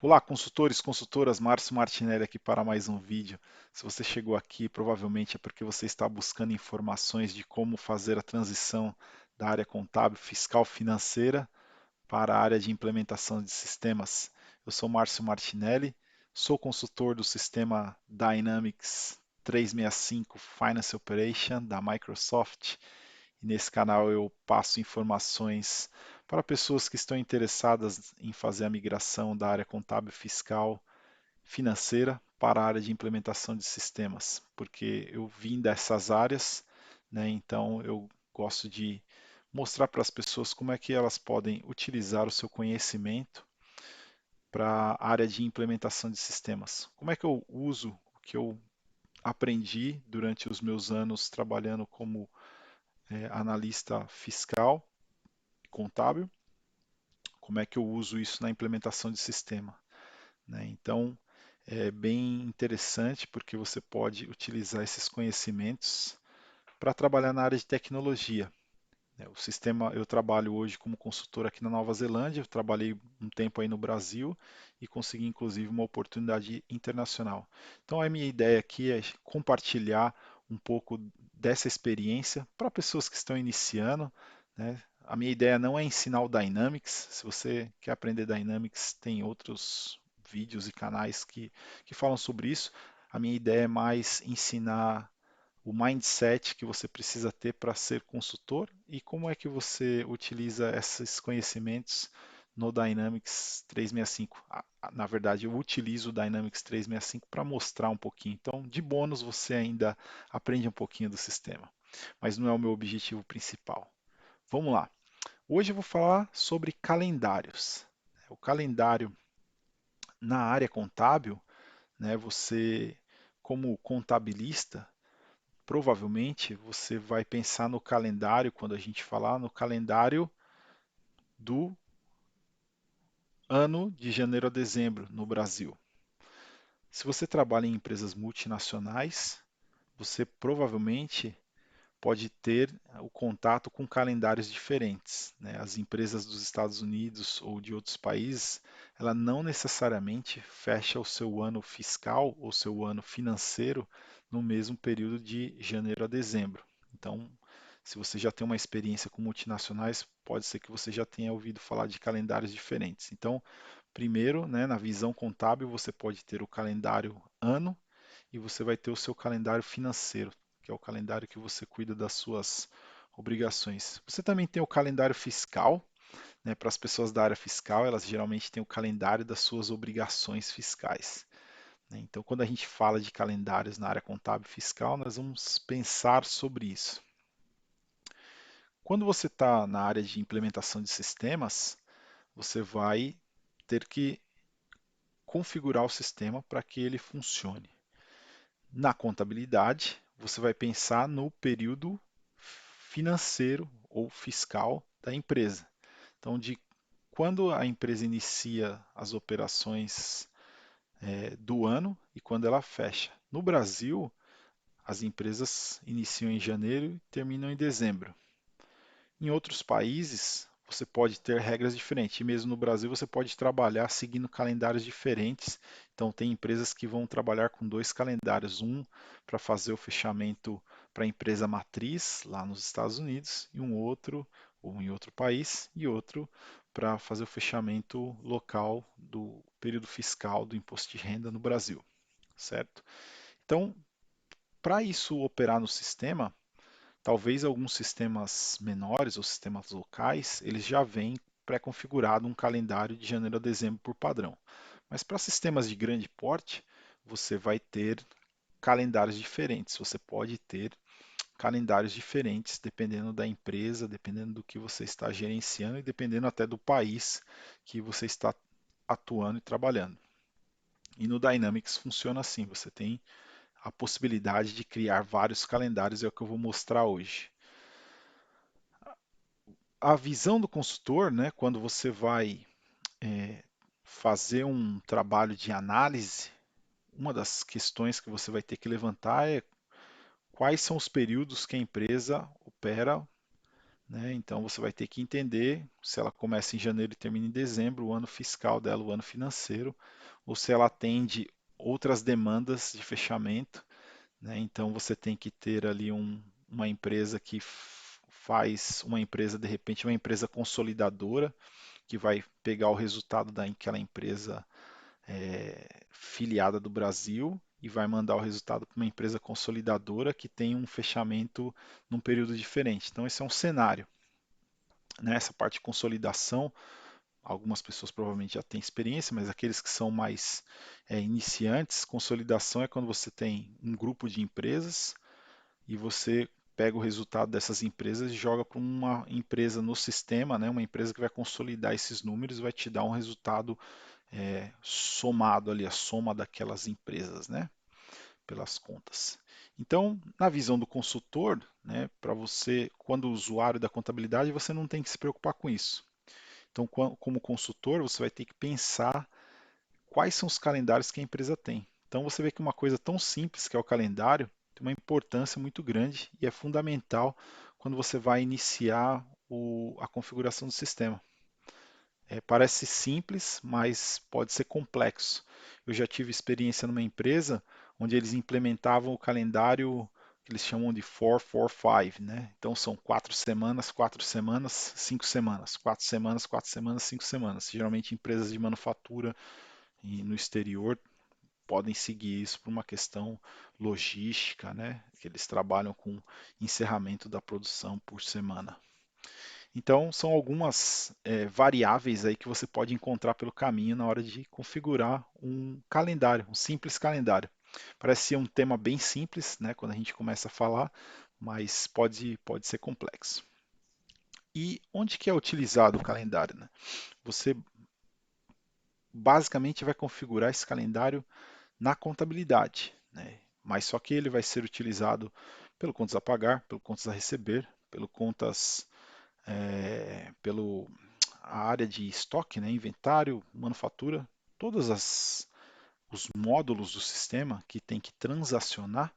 Olá, consultores, consultoras, Márcio Martinelli aqui para mais um vídeo. Se você chegou aqui, provavelmente é porque você está buscando informações de como fazer a transição da área contábil, fiscal, financeira para a área de implementação de sistemas. Eu sou Márcio Martinelli, sou consultor do sistema Dynamics 365 Finance Operation da Microsoft e nesse canal eu passo informações para pessoas que estão interessadas em fazer a migração da área contábil, fiscal, financeira para a área de implementação de sistemas, porque eu vim dessas áreas, né, então eu gosto de mostrar para as pessoas como é que elas podem utilizar o seu conhecimento para a área de implementação de sistemas. Como é que eu uso o que eu aprendi durante os meus anos trabalhando como analista fiscal contábil, como é que eu uso isso na implementação de sistema, né? Então, é bem interessante porque você pode utilizar esses conhecimentos para trabalhar na área de tecnologia, né? O sistema, eu trabalho hoje como consultor aqui na Nova Zelândia, eu trabalhei um tempo aí no Brasil e consegui inclusive uma oportunidade internacional. Então, a minha ideia aqui é compartilhar um pouco dessa experiência para pessoas que estão iniciando, né? A minha ideia não é ensinar o Dynamics. Se você quer aprender Dynamics, tem outros vídeos e canais que falam sobre isso. A minha ideia é mais ensinar o mindset que você precisa ter para ser consultor e como é que você utiliza esses conhecimentos no Dynamics 365. Na verdade, eu utilizo o Dynamics 365 para mostrar um pouquinho. Então, de bônus, você ainda aprende um pouquinho do sistema, mas não é o meu objetivo principal. Vamos lá. Hoje eu vou falar sobre calendários. O calendário na área contábil, né, você, como contabilista, provavelmente você vai pensar no calendário, quando a gente falar no calendário do ano de janeiro a dezembro no Brasil. Se você trabalha em empresas multinacionais, você provavelmente pode ter o contato com calendários diferentes, né? As empresas dos Estados Unidos ou de outros países, ela não necessariamente fecha o seu ano fiscal ou seu ano financeiro no mesmo período de janeiro a dezembro. Então, se você já tem uma experiência com multinacionais, pode ser que você já tenha ouvido falar de calendários diferentes. Então, primeiro, né, na visão contábil, você pode ter o calendário ano e você vai ter o seu calendário financeiro, que é o calendário que você cuida das suas obrigações. Você também tem o calendário fiscal, né, para as pessoas da área fiscal, elas geralmente têm o calendário das suas obrigações fiscais, né? Então, quando a gente fala de calendários na área contábil e fiscal, nós vamos pensar sobre isso. Quando você está na área de implementação de sistemas, você vai ter que configurar o sistema para que ele funcione. Na contabilidade, você vai pensar no período financeiro ou fiscal da empresa. Então, de quando a empresa inicia as operações do ano e quando ela fecha. No Brasil, as empresas iniciam em janeiro e terminam em dezembro. Em outros países, você pode ter regras diferentes. E mesmo no Brasil, você pode trabalhar seguindo calendários diferentes. Então, tem empresas que vão trabalhar com dois calendários: um para fazer o fechamento para a empresa matriz lá nos Estados Unidos, e um outro, ou em outro país, e outro para fazer o fechamento local do período fiscal do imposto de renda no Brasil, certo? Então, para isso operar no sistema, talvez alguns sistemas menores ou sistemas locais, eles já vêm pré-configurado um calendário de janeiro a dezembro por padrão. Mas para sistemas de grande porte, você vai ter calendários diferentes. Você pode ter calendários diferentes dependendo da empresa, dependendo do que você está gerenciando e dependendo até do país que você está atuando e trabalhando. E no Dynamics funciona assim, você tem a possibilidade de criar vários calendários, é o que eu vou mostrar hoje. A visão do consultor, né, quando você vai é, fazer um trabalho de análise, uma das questões que você vai ter que levantar é quais são os períodos que a empresa opera né? Então você vai ter que entender se ela começa em janeiro e termina em dezembro, o ano fiscal dela, o ano financeiro, ou se ela atende outras demandas de fechamento, né? Então você tem que ter ali uma empresa que faz uma empresa, de repente, uma empresa consolidadora, que vai pegar o resultado daquela empresa filiada do Brasil e vai mandar o resultado para uma empresa consolidadora que tem um fechamento num período diferente. Então, esse é um cenário. Nessa parte de consolidação, algumas pessoas provavelmente já têm experiência, mas aqueles que são mais iniciantes, consolidação é quando você tem um grupo de empresas e você pega o resultado dessas empresas e joga para uma empresa no sistema, né, uma empresa que vai consolidar esses números e vai te dar um resultado somado ali, a soma daquelas empresas, né, pelas contas. Então, na visão do consultor, né, para você, quando usuário da contabilidade, você não tem que se preocupar com isso. Então, como consultor, você vai ter que pensar quais são os calendários que a empresa tem. Então, você vê que uma coisa tão simples que é o calendário tem uma importância muito grande e é fundamental quando você vai iniciar a configuração do sistema. Parece simples, mas pode ser complexo. Eu já tive experiência numa empresa onde eles implementavam o calendário que eles chamam de 4-4-5, né? Então são 4 semanas, 5 semanas, 4 semanas, 4 semanas, 5 semanas. Geralmente empresas de manufatura e no exterior podem seguir isso por uma questão logística, né? Que eles trabalham com encerramento da produção por semana. Então, são algumas variáveis aí que você pode encontrar pelo caminho na hora de configurar um calendário, um simples calendário. Parece ser um tema bem simples, né, quando a gente começa a falar, mas pode ser complexo. E onde que é utilizado o calendário, né? Você basicamente vai configurar esse calendário na contabilidade, né? Mas só que ele vai ser utilizado pelo contas a pagar, pelo contas a receber, pelo contas pelo a área de estoque, né, inventário, manufatura, todos os módulos do sistema que tem que transacionar,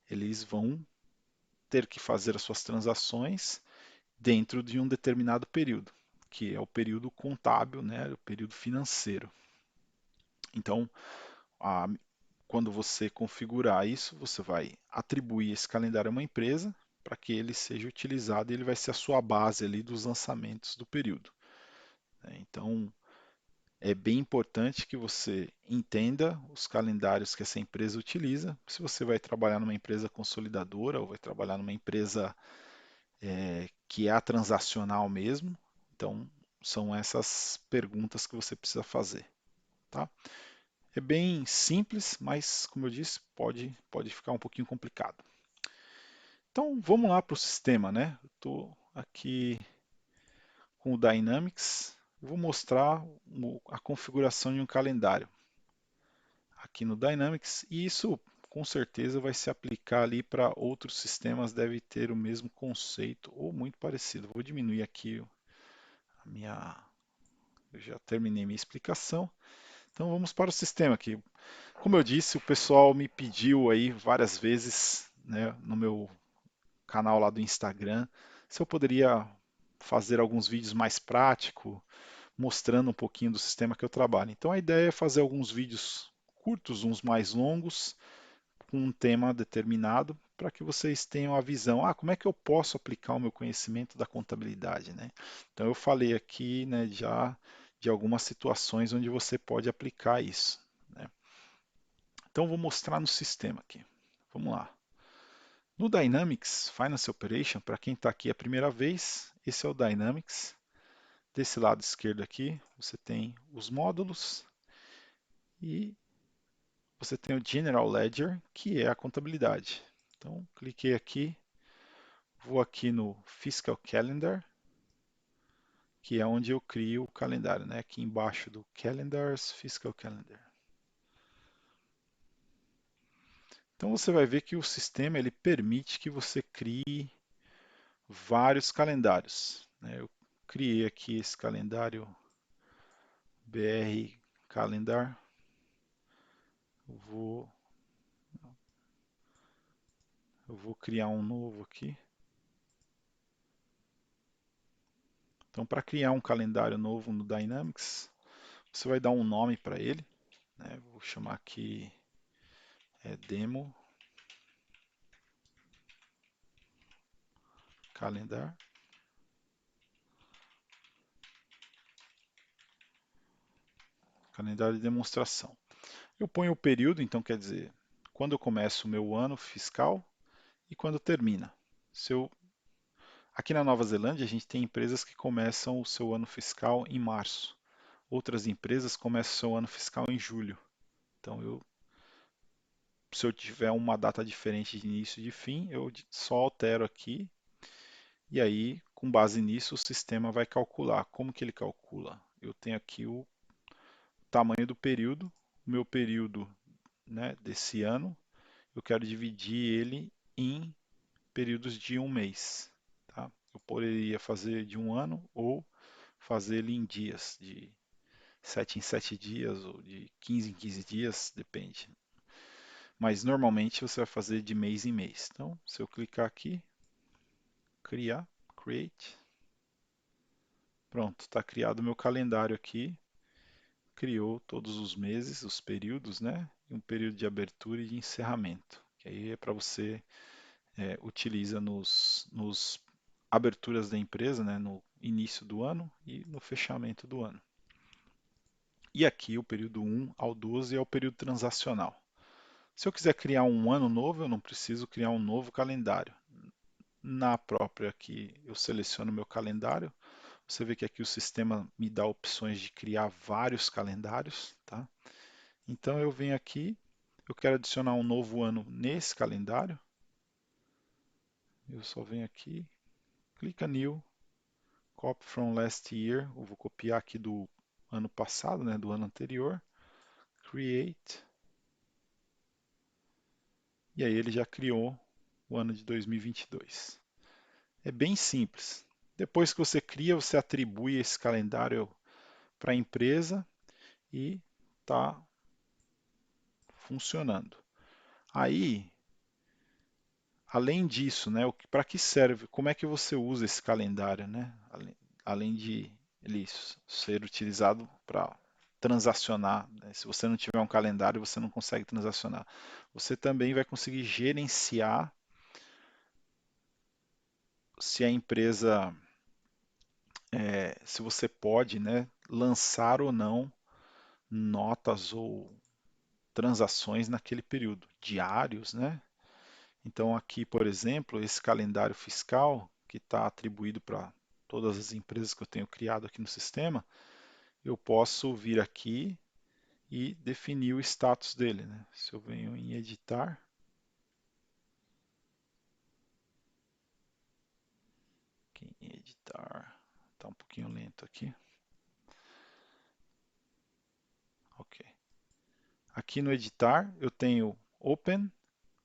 eles vão ter que fazer as suas transações dentro de um determinado período, que é o período contábil, né, o período financeiro. Então, a, quando você configurar isso, você vai atribuir esse calendário a uma empresa para que ele seja utilizado e ele vai ser a sua base ali dos lançamentos do período, né? Então, é bem importante que você entenda os calendários que essa empresa utiliza. Se você vai trabalhar numa empresa consolidadora ou vai trabalhar numa empresa que é a transacional mesmo, então são essas perguntas que você precisa fazer, tá? É bem simples, mas como eu disse, pode ficar um pouquinho complicado. Então vamos lá para o sistema, né? Estou aqui com o Dynamics. Eu vou mostrar a configuração de um calendário aqui no Dynamics, e isso com certeza vai se aplicar ali para outros sistemas, deve ter o mesmo conceito ou muito parecido. Vou diminuir aqui a minha. Eu já terminei minha explicação. Então vamos para o sistema aqui. Como eu disse, o pessoal me pediu aí várias vezes, né, no meu canal lá do Instagram, se eu poderia fazer alguns vídeos mais práticos, mostrando um pouquinho do sistema que eu trabalho. Então a ideia é fazer alguns vídeos curtos, uns mais longos, com um tema determinado, para que vocês tenham a visão, como é que eu posso aplicar o meu conhecimento da contabilidade, né? Então eu falei aqui, né, já de algumas situações onde você pode aplicar isso, né? Então vou mostrar no sistema aqui. Vamos lá. No Dynamics Finance Operation, para quem está aqui a primeira vez, esse é o Dynamics. Desse lado esquerdo aqui, você tem os módulos e você tem o General Ledger, que é a contabilidade. Então, cliquei aqui, vou aqui no Fiscal Calendar, que é onde eu crio o calendário, né? Aqui embaixo do Calendars, Fiscal Calendar. Então você vai ver que o sistema ele permite que você crie vários calendários, né? Eu criei aqui esse calendário BR Calendar. Eu vou criar um novo aqui. Então, para criar um calendário novo no Dynamics, você vai dar um nome para ele, né? Vou chamar aqui demo calendar, calendário de demonstração. Eu ponho o período, então quer dizer, quando eu começo o meu ano fiscal e quando termina. Se eu Aqui na Nova Zelândia, a gente tem empresas que começam o seu ano fiscal em março. Outras empresas começam o seu ano fiscal em julho. Então, se eu tiver uma data diferente de início e de fim, eu só altero aqui e aí, com base nisso, o sistema vai calcular. Como que ele calcula? Eu tenho aqui o tamanho do período, o meu período, né, desse ano, eu quero dividir ele em períodos de um mês. Tá? Eu poderia fazer de um ano ou fazer ele em dias, de 7 em 7 dias ou de 15 em 15 dias, depende. Mas normalmente você vai fazer de mês em mês. Então, se eu clicar aqui, criar, create, pronto, está criado o meu calendário aqui. Criou todos os meses, os períodos, né? E um período de abertura e de encerramento. Que aí é para você utiliza nos aberturas da empresa, né? No início do ano e no fechamento do ano. E aqui o período 1 ao 12 é o período transacional. Se eu quiser criar um ano novo, eu não preciso criar um novo calendário. Na própria aqui, eu seleciono meu calendário. Você vê que aqui o sistema me dá opções de criar vários calendários, tá? Então eu venho aqui, eu quero adicionar um novo ano nesse calendário. Eu só venho aqui, clica New, copy from last year. Eu vou copiar aqui do ano passado, né, do ano anterior. Create. E aí ele já criou o ano de 2022. É bem simples. Depois que você cria, você atribui esse calendário para a empresa e está funcionando. Aí, além disso, né, para que serve? Como é que você usa esse calendário, né? Além de ele ser utilizado para transacionar, né? Se você não tiver um calendário, você não consegue transacionar. Você também vai conseguir gerenciar se a empresa, se você pode, né, lançar ou não notas ou transações naquele período, diários, né? Então aqui, por exemplo, esse calendário fiscal que está atribuído para todas as empresas que eu tenho criado aqui no sistema, eu posso vir aqui e definir o status dele, né? Se eu venho em editar, está um pouquinho lento aqui. Ok. Aqui no editar eu tenho Open,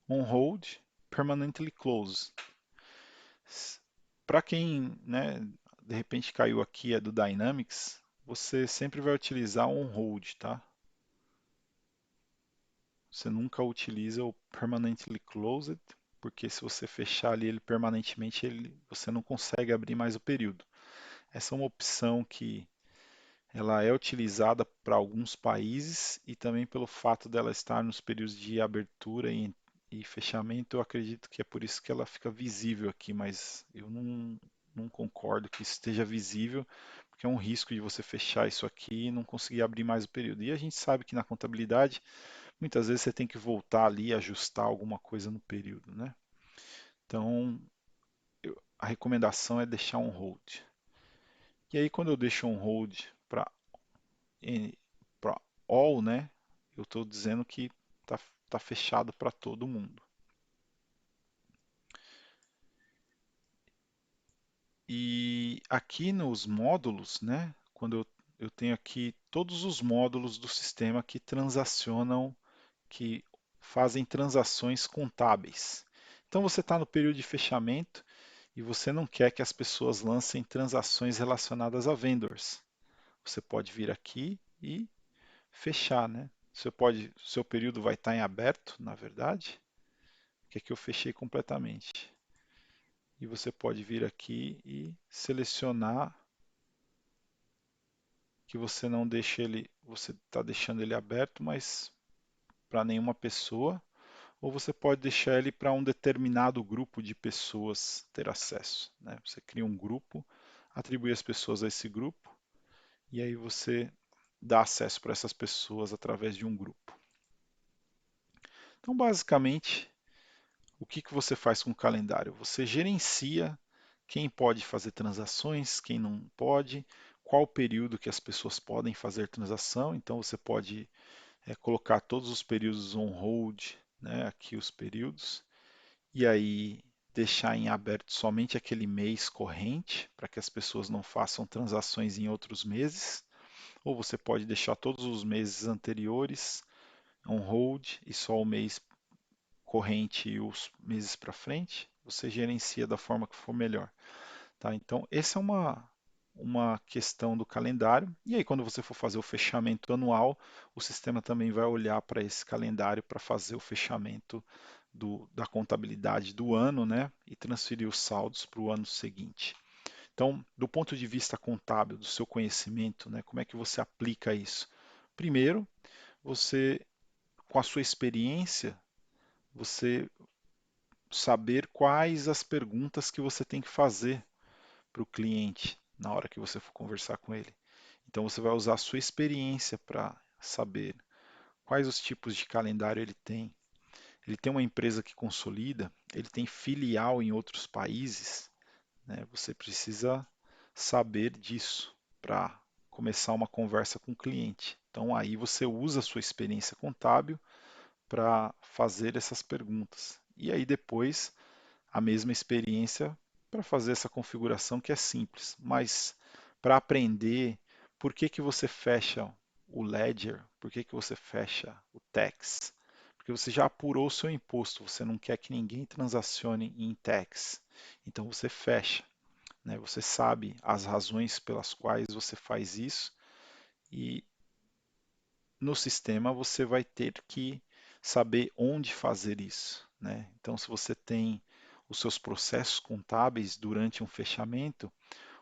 On Hold, Permanently Close. Para quem, né, de repente caiu aqui é do Dynamics, você sempre vai utilizar On Hold, tá? Você nunca utiliza o Permanently Closed, porque se você fechar ali ele permanentemente, você não consegue abrir mais o período. Essa é uma opção que ela é utilizada para alguns países e também pelo fato dela estar nos períodos de abertura e fechamento, eu acredito que é por isso que ela fica visível aqui, mas eu não concordo que esteja visível, porque é um risco de você fechar isso aqui e não conseguir abrir mais o período. E a gente sabe que na contabilidade, muitas vezes você tem que voltar ali e ajustar alguma coisa no período, né? Então, a recomendação é deixar um hold. E aí, quando eu deixo um hold para all, né? Eu estou dizendo que tá fechado para todo mundo. E aqui nos módulos, né? Quando eu tenho aqui todos os módulos do sistema que transacionam, que fazem transações contábeis. Então você está no período de fechamento e você não quer que as pessoas lancem transações relacionadas a vendors. Você pode vir aqui e fechar, né? Seu período vai estar em aberto, na verdade, que aqui eu fechei completamente. E você pode vir aqui e selecionar. que você não deixa ele, você está deixando ele aberto, mas para nenhuma pessoa, ou você pode deixar ele para um determinado grupo de pessoas ter acesso, né? Você cria um grupo, atribui as pessoas a esse grupo, e aí você dá acesso para essas pessoas através de um grupo. Então, basicamente, o que que você faz com o calendário? Você gerencia quem pode fazer transações, quem não pode, qual o período que as pessoas podem fazer transação. Então, você pode colocar todos os períodos on hold, né, aqui os períodos, e aí deixar em aberto somente aquele mês corrente, para que as pessoas não façam transações em outros meses, ou você pode deixar todos os meses anteriores on hold e só o mês corrente e os meses para frente, você gerencia da forma que for melhor. Tá? Então, essa é uma questão do calendário. E aí, quando você for fazer o fechamento anual, o sistema também vai olhar para esse calendário para fazer o fechamento da contabilidade do ano, né? E transferir os saldos para o ano seguinte. Então, do ponto de vista contábil, do seu conhecimento, né? Como é que você aplica isso? Primeiro, você, com a sua experiência, você saber quais as perguntas que você tem que fazer para o cliente na hora que você for conversar com ele. Então você vai usar a sua experiência para saber quais os tipos de calendário ele tem. Ele tem uma empresa que consolida, ele tem filial em outros países, né? Você precisa saber disso para começar uma conversa com o cliente. Então aí você usa a sua experiência contábil para fazer essas perguntas. E aí depois a mesma experiência para fazer essa configuração que é simples, mas para aprender por que que você fecha o ledger, por que que você fecha o tax, porque você já apurou o seu imposto, você não quer que ninguém transacione em tax, então você fecha, né? Você sabe as razões pelas quais você faz isso e no sistema você vai ter que saber onde fazer isso, né? Então, se você tem os seus processos contábeis durante um fechamento,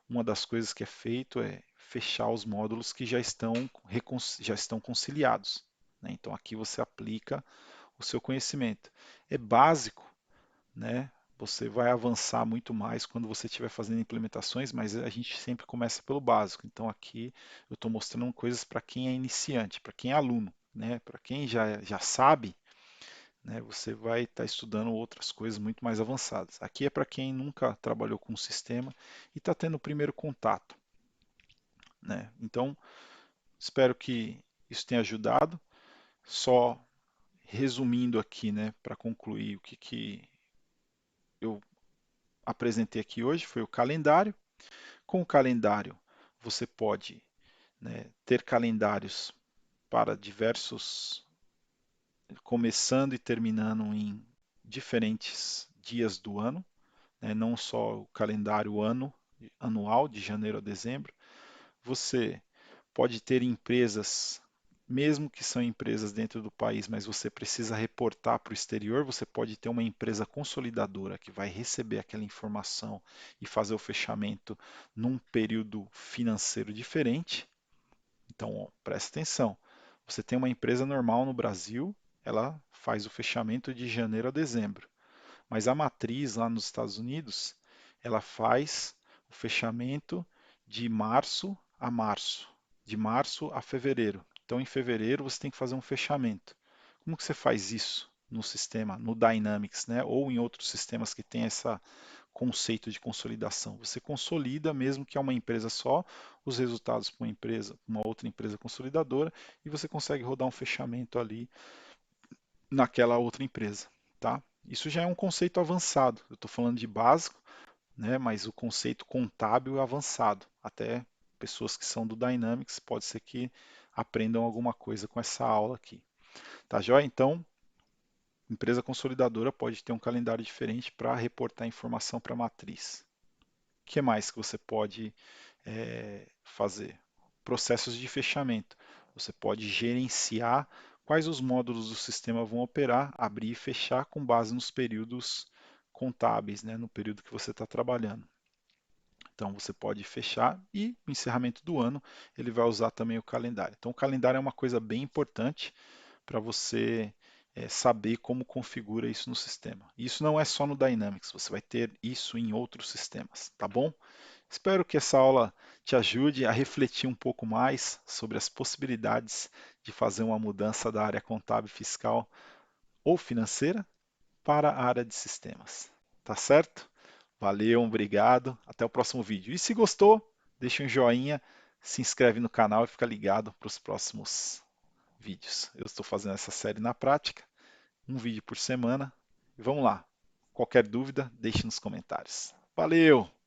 uma das coisas que é feito é fechar os módulos que já estão conciliados, né? Então, aqui você aplica o seu conhecimento. É básico, né? Você vai avançar muito mais quando você estiver fazendo implementações, mas a gente sempre começa pelo básico. Então aqui eu estou mostrando coisas para quem é iniciante, para quem é aluno, né? Para quem já sabe, né? Você vai estar estudando outras coisas muito mais avançadas. Aqui é para quem nunca trabalhou com o sistema e está tendo o primeiro contato, né? Então espero que isso tenha ajudado. Só resumindo aqui, né? Para concluir o que eu apresentei aqui hoje foi o calendário. Com o calendário, você pode, né, ter calendários para diversos, começando e terminando em diferentes dias do ano, né, não só o calendário anual, de janeiro a dezembro. Você pode ter empresas, mesmo que são empresas dentro do país, mas você precisa reportar para o exterior, você pode ter uma empresa consolidadora que vai receber aquela informação e fazer o fechamento num período financeiro diferente. Então, ó, presta atenção. Você tem uma empresa normal no Brasil, ela faz o fechamento de janeiro a dezembro. Mas a matriz lá nos Estados Unidos, ela faz o fechamento de março a março, de março a fevereiro. Então, em fevereiro você tem que fazer um fechamento. Como que você faz isso no sistema, no Dynamics, né? Ou em outros sistemas que tem esse conceito de consolidação? Você consolida, mesmo que é uma empresa só, os resultados para uma empresa, uma outra empresa consolidadora, e você consegue rodar um fechamento ali naquela outra empresa, tá? Isso já é um conceito avançado. Eu estou falando de básico, né? Mas o conceito contábil é avançado. Até pessoas que são do Dynamics pode ser que aprendam alguma coisa com essa aula aqui. Tá joia? Então, empresa consolidadora pode ter um calendário diferente para reportar informação para a matriz. O que mais que você pode fazer? Processos de fechamento. Você pode gerenciar quais os módulos do sistema vão operar, abrir e fechar com base nos períodos contábeis, né, no período que você está trabalhando. Então você pode fechar e no encerramento do ano ele vai usar também o calendário. Então o calendário é uma coisa bem importante para você saber como configura isso no sistema. Isso não é só no Dynamics, você vai ter isso em outros sistemas, tá bom? Espero que essa aula te ajude a refletir um pouco mais sobre as possibilidades de fazer uma mudança da área contábil, fiscal ou financeira para a área de sistemas. Tá certo? Valeu, obrigado. Até o próximo vídeo. E se gostou, deixa um joinha, se inscreve no canal e fica ligado para os próximos vídeos. Eu estou fazendo essa série na prática, um vídeo por semana. E vamos lá. Qualquer dúvida, deixe nos comentários. Valeu!